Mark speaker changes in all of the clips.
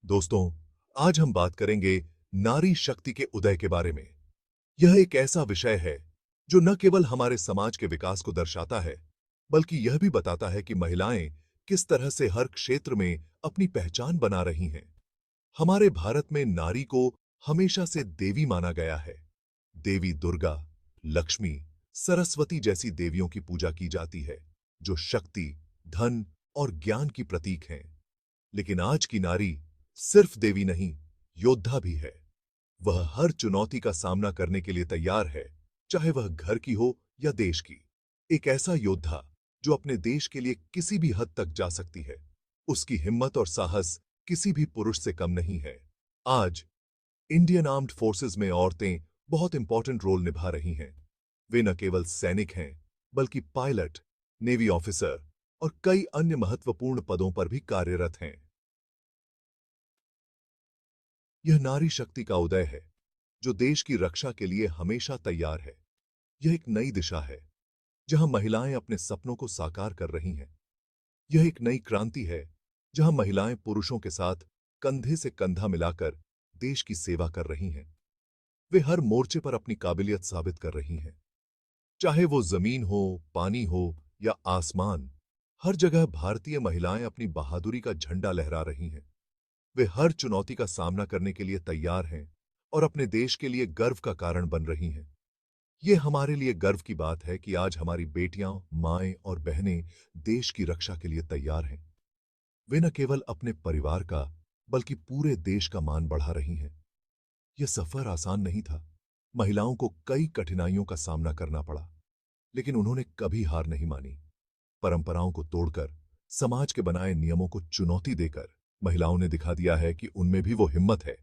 Speaker 1: दोस्तों, आज हम बात करेंगे नारी शक्ति के उदय के बारे में। यह एक ऐसा विषय है जो न केवल हमारे समाज के विकास को दर्शाता है, बल्कि यह भी बताता है कि महिलाएं किस तरह से हर क्षेत्र में अपनी पहचान बना रही हैं। हमारे भारत में नारी को हमेशा से देवी माना गया है। देवी दुर्गा, लक्ष्मी, सरस्वती जैसी देवियों की पूजा की जाती है, जो शक्ति, धन और ज्ञान की प्रतीक हैं। लेकिन आज की नारी सिर्फ देवी नहीं, योद्धा भी है। वह हर चुनौती का सामना करने के लिए तैयार है, चाहे वह घर की हो या देश की। एक ऐसा योद्धा जो अपने देश के लिए किसी भी हद तक जा सकती है। उसकी हिम्मत और साहस किसी भी पुरुष से कम नहीं है। आज इंडियन आर्म्ड फोर्सेस में औरतें बहुत इंपॉर्टेंट रोल निभा रही हैं। वे न केवल सैनिक हैं, बल्कि पायलट, नेवी ऑफिसर और कई अन्य महत्वपूर्ण पदों पर भी कार्यरत हैं। यह नारी शक्ति का उदय है, जो देश की रक्षा के लिए हमेशा तैयार है। यह एक नई दिशा है, जहां महिलाएं अपने सपनों को साकार कर रही हैं। यह एक नई क्रांति है, जहां महिलाएं पुरुषों के साथ कंधे से कंधा मिलाकर देश की सेवा कर रही हैं। वे हर मोर्चे पर अपनी काबिलियत साबित कर रही हैं। चाहे वो जमीन हो, पानी हो या आसमान, हर जगह भारतीय महिलाएं अपनी बहादुरी का झंडा लहरा रही हैं। वे हर चुनौती का सामना करने के लिए तैयार हैं और अपने देश के लिए गर्व का कारण बन रही हैं। ये हमारे लिए गर्व की बात है कि आज हमारी बेटियां, माएं और बहनें देश की रक्षा के लिए तैयार हैं। वे न केवल अपने परिवार का, बल्कि पूरे देश का मान बढ़ा रही हैं। यह सफर आसान नहीं था। महिलाओं को कई कठिनाइयों का सामना करना पड़ा, लेकिन उन्होंने कभी हार नहीं मानी। परंपराओं को तोड़कर, समाज के बनाए नियमों को चुनौती देकर महिलाओं ने दिखा दिया है कि उनमें भी वो हिम्मत है,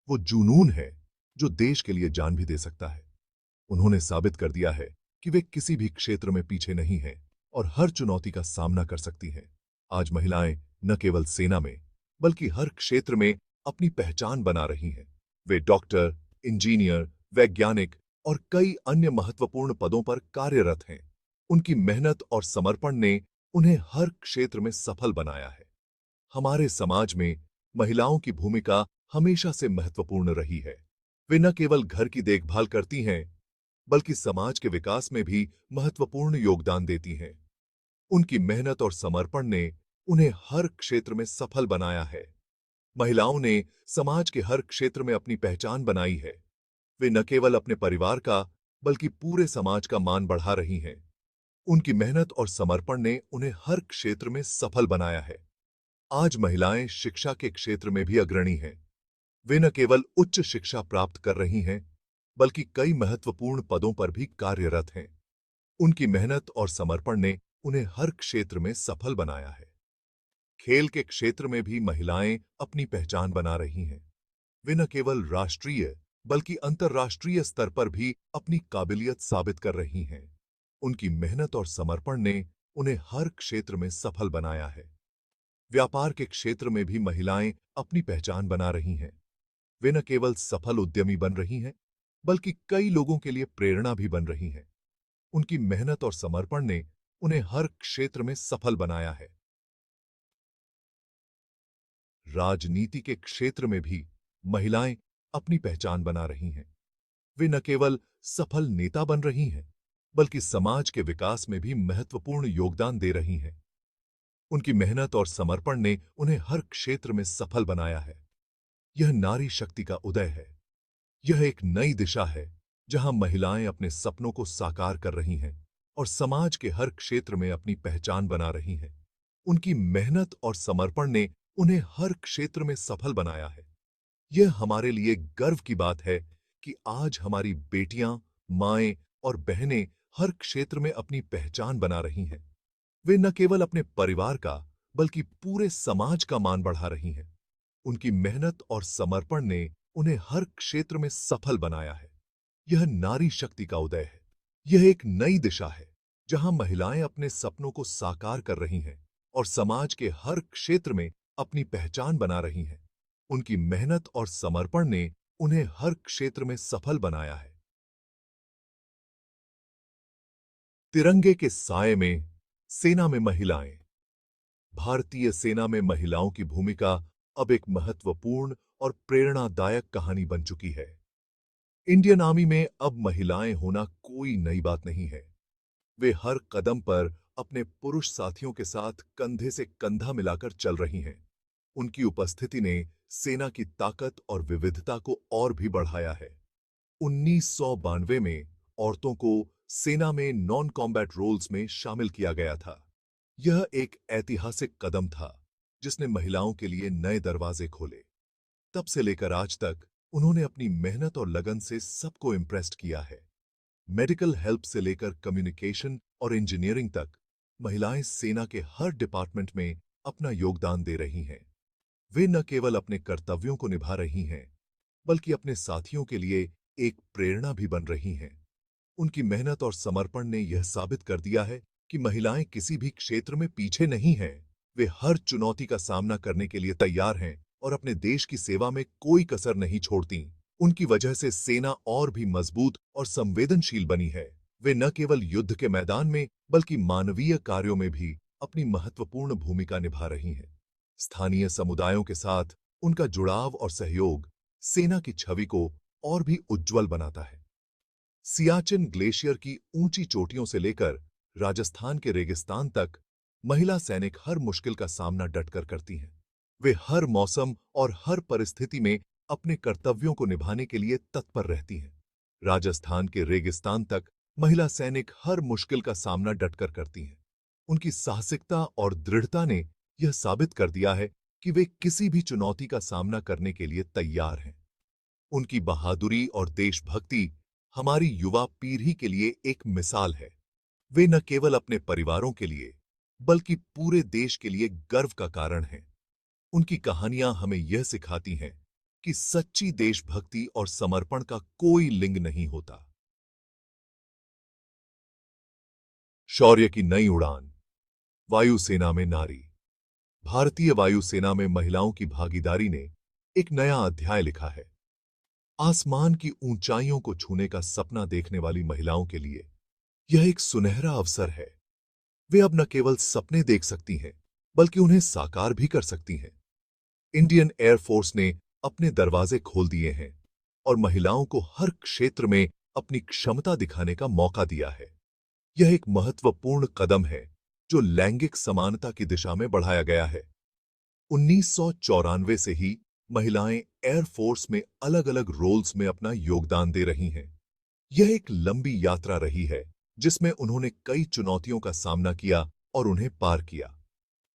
Speaker 1: वो जुनून है, जो देश के लिए जान भी दे सकता है। उन्होंने साबित कर दिया है कि वे किसी भी क्षेत्र में पीछे नहीं हैं और हर चुनौती का सामना कर सकती हैं। आज महिलाएं न केवल सेना में, बल्कि हर क्षेत्र में अपनी पहचान बना रही हैं। वे डॉक्टर, इंजीनियर, वैज्ञानिक और कई अन्य महत्वपूर्ण पदों पर कार्यरत हैं। उनकी मेहनत और समर्पण ने उन्हें हर क्षेत्र में सफल बनाया है। हमारे समाज में महिलाओं की भूमिका हमेशा से महत्वपूर्ण रही है। वे न केवल घर की देखभाल करती हैं, बल्कि समाज के विकास में भी महत्वपूर्ण योगदान देती हैं। उनकी मेहनत और समर्पण ने उन्हें हर क्षेत्र में सफल बनाया है। महिलाओं ने समाज के हर क्षेत्र में अपनी पहचान बनाई है। वे न केवल अपने परिवार का, बल्कि पूरे समाज का मान बढ़ा रही हैं। उनकी मेहनत और समर्पण ने उन्हें हर क्षेत्र में सफल बनाया है। आज महिलाएं शिक्षा के क्षेत्र में भी अग्रणी हैं। वे न केवल उच्च शिक्षा प्राप्त कर रही हैं, बल्कि कई महत्वपूर्ण पदों पर भी कार्यरत हैं। उनकी मेहनत और समर्पण ने उन्हें हर क्षेत्र में सफल बनाया है। खेल के क्षेत्र में भी महिलाएं अपनी पहचान बना रही हैं। वे न केवल राष्ट्रीय, बल्कि अंतर्राष्ट्रीय स्तर पर भी अपनी काबिलियत साबित कर रही हैं। उनकी मेहनत और समर्पण ने उन्हें हर क्षेत्र में सफल बनाया है। व्यापार के क्षेत्र में भी महिलाएं अपनी पहचान बना रही हैं। वे न केवल सफल उद्यमी बन रही हैं, बल्कि कई लोगों के लिए प्रेरणा भी बन रही हैं। उनकी मेहनत और समर्पण ने उन्हें हर क्षेत्र में सफल बनाया है। राजनीति के क्षेत्र में भी महिलाएं अपनी पहचान बना रही हैं। वे न केवल सफल नेता बन रही हैं, बल्कि समाज के विकास में भी महत्वपूर्ण योगदान दे रही हैं। उनकी मेहनत और समर्पण ने उन्हें हर क्षेत्र में सफल बनाया है। यह नारी शक्ति का उदय है। यह एक नई दिशा है, जहां महिलाएं अपने सपनों को साकार कर रही हैं और समाज के हर क्षेत्र में अपनी पहचान बना रही हैं। उनकी मेहनत और समर्पण ने उन्हें हर क्षेत्र में सफल बनाया है। यह हमारे लिए गर्व की बात है कि आज हमारी बेटियां, माएं और बहनें हर क्षेत्र में अपनी पहचान बना रही हैं। वे न केवल अपने परिवार का, बल्कि पूरे समाज का मान बढ़ा रही हैं। उनकी मेहनत और समर्पण ने उन्हें हर क्षेत्र में सफल बनाया है। यह नारी शक्ति का उदय है। यह एक नई दिशा है, जहां महिलाएं अपने सपनों को साकार कर रही हैं और समाज के हर क्षेत्र में अपनी पहचान बना रही हैं। उनकी मेहनत और समर्पण ने उन्हें हर क्षेत्र में सफल बनाया है। तिरंगे के साए में सेना में महिलाएं। भारतीय सेना में महिलाओं की भूमिका अब एक महत्वपूर्ण और प्रेरणादायक कहानी बन चुकी है। इंडियन आर्मी में अब महिलाएं होना कोई नई बात नहीं है। वे हर कदम पर अपने पुरुष साथियों के साथ कंधे से कंधा मिलाकर चल रही हैं। उनकी उपस्थिति ने सेना की ताकत और विविधता को और भी बढ़ाया है। 1992 में औरतों को सेना में नॉन कॉम्बैट रोल्स में शामिल किया गया था। यह एक ऐतिहासिक कदम था जिसने महिलाओं के लिए नए दरवाजे खोले। तब से लेकर आज तक उन्होंने अपनी मेहनत और लगन से सबको इम्प्रेस्ड किया है। मेडिकल हेल्प से लेकर कम्युनिकेशन और इंजीनियरिंग तक महिलाएं सेना के हर डिपार्टमेंट में अपना योगदान दे रही हैं। वे न केवल अपने कर्तव्यों को निभा रही हैं, बल्कि अपने साथियों के लिए एक प्रेरणा भी बन रही हैं। उनकी मेहनत और समर्पण ने यह साबित कर दिया है कि महिलाएं किसी भी क्षेत्र में पीछे नहीं हैं। वे हर चुनौती का सामना करने के लिए तैयार हैं और अपने देश की सेवा में कोई कसर नहीं छोड़ती। उनकी वजह से सेना और भी मजबूत और संवेदनशील बनी है। वे न केवल युद्ध के मैदान में बल्कि मानवीय कार्यों में भी अपनी महत्वपूर्ण भूमिका निभा रही हैं। स्थानीय समुदायों के साथ उनका जुड़ाव और सहयोग सेना की छवि को और भी उज्जवल बनाता है। सियाचिन ग्लेशियर की ऊंची चोटियों से लेकर राजस्थान के रेगिस्तान तक महिला सैनिक हर मुश्किल का सामना डटकर करती हैं। वे हर मौसम और हर परिस्थिति में अपने कर्तव्यों को निभाने के लिए तत्पर रहती हैं। राजस्थान के रेगिस्तान तक महिला सैनिक हर मुश्किल का सामना डटकर करती हैं। उनकी साहसिकता और दृढ़ता ने यह साबित कर दिया है कि वे किसी भी चुनौती का सामना करने के लिए तैयार हैं। उनकी बहादुरी और देशभक्ति हमारी युवा पीढ़ी के लिए एक मिसाल है। वे न केवल अपने परिवारों के लिए बल्कि पूरे देश के लिए गर्व का कारण हैं। उनकी कहानियां हमें यह सिखाती हैं कि सच्ची देशभक्ति और समर्पण का कोई लिंग नहीं होता। शौर्य की नई उड़ान। वायुसेना में नारी। भारतीय वायुसेना में महिलाओं की भागीदारी ने एक नया अध्याय लिखा है। आसमान की ऊंचाइयों को छूने का सपना देखने वाली महिलाओं के लिए यह एक सुनहरा अवसर है। वे अब न केवल सपने देख सकती हैं, बल्कि उन्हें साकार भी कर सकती हैं। इंडियन एयरफोर्स ने अपने दरवाजे खोल दिए हैं और महिलाओं को हर क्षेत्र में अपनी क्षमता दिखाने का मौका दिया है। यह एक महत्वपूर्ण कदम है जो लैंगिक समानता की दिशा में बढ़ाया गया है। 1994 से ही महिलाएं एयरफोर्स में अलग-अलग रोल्स में अपना योगदान दे रही हैं। यह एक लंबी यात्रा रही है जिसमें उन्होंने कई चुनौतियों का सामना किया और उन्हें पार किया।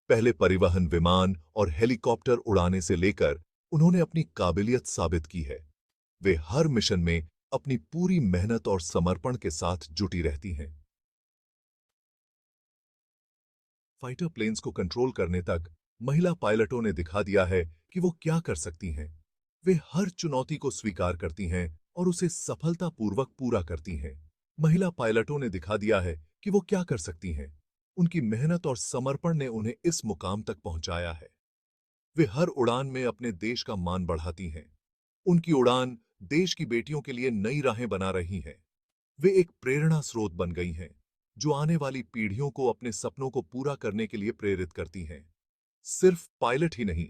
Speaker 1: पहले परिवहन विमान और हेलीकॉप्टर उड़ाने से लेकर उन्होंने अपनी काबिलियत साबित की है। वे हर मिशन में अपनी पूरी मेहनत और समर्पण के साथ जुटी रहती हैं। फाइटर प्लेन्स को कंट्रोल करने तक महिला पायलटों ने दिखा दिया है कि वो क्या कर सकती हैं। वे हर चुनौती को स्वीकार करती हैं और उसे सफलतापूर्वक पूरा करती हैं। महिला पायलटों ने दिखा दिया है कि वो क्या कर सकती हैं। उनकी मेहनत और समर्पण ने उन्हें इस मुकाम तक पहुंचाया है। वे हर उड़ान में अपने देश का मान बढ़ाती हैं। उनकी उड़ान देश की बेटियों के लिए नई राहें बना रही है। वे एक प्रेरणा स्रोत बन गई हैं, जो आने वाली पीढ़ियों को अपने सपनों को पूरा करने के लिए प्रेरित करती हैं। सिर्फ पायलट ही नहीं,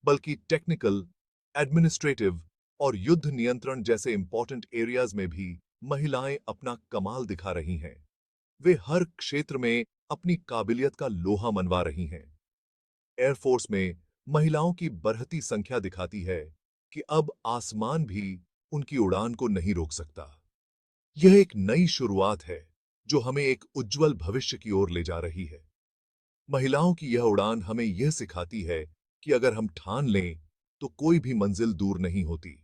Speaker 1: बल्कि टेक्निकल, एडमिनिस्ट्रेटिव और युद्ध नियंत्रण जैसे इंपॉर्टेंट एरियाज में भी महिलाएं अपना कमाल दिखा रही हैं। वे हर क्षेत्र में अपनी काबिलियत का लोहा मनवा रही हैं। एयरफोर्स में महिलाओं की बढ़ती संख्या दिखाती है कि अब आसमान भी उनकी उड़ान को नहीं रोक सकता। यह एक नई शुरुआत है जो हमें एक उज्जवल भविष्य की ओर ले जा रही है। महिलाओं की यह उड़ान हमें यह सिखाती है कि अगर हम ठान लें तो कोई भी मंजिल दूर नहीं होती।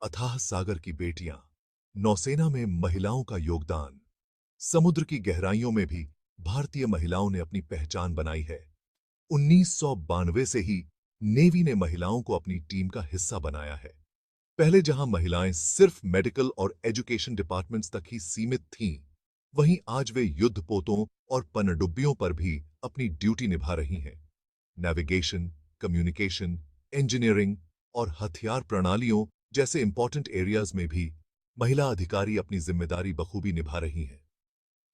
Speaker 1: अथाह सागर की बेटियां, नौसेना में महिलाओं का योगदान। समुद्र की गहराइयों में भी भारतीय महिलाओं ने अपनी पहचान बनाई है। 1992 से ही नेवी ने महिलाओं को अपनी टीम का हिस्सा बनाया है। पहले जहां महिलाएं सिर्फ मेडिकल और एजुकेशन डिपार्टमेंट्स तक ही सीमित थीं, वहीं आज वे युद्धपोतों और पनडुब्बियों पर भी अपनी ड्यूटी निभा रही हैं। नेविगेशन, कम्युनिकेशन, इंजीनियरिंग और हथियार प्रणालियों जैसे इंपॉर्टेंट एरियाज में भी महिला अधिकारी अपनी जिम्मेदारी बखूबी निभा रही हैं।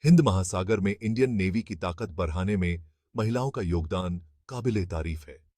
Speaker 1: हिंद महासागर में इंडियन नेवी की ताकत बढ़ाने में महिलाओं का योगदान काबिले तारीफ है।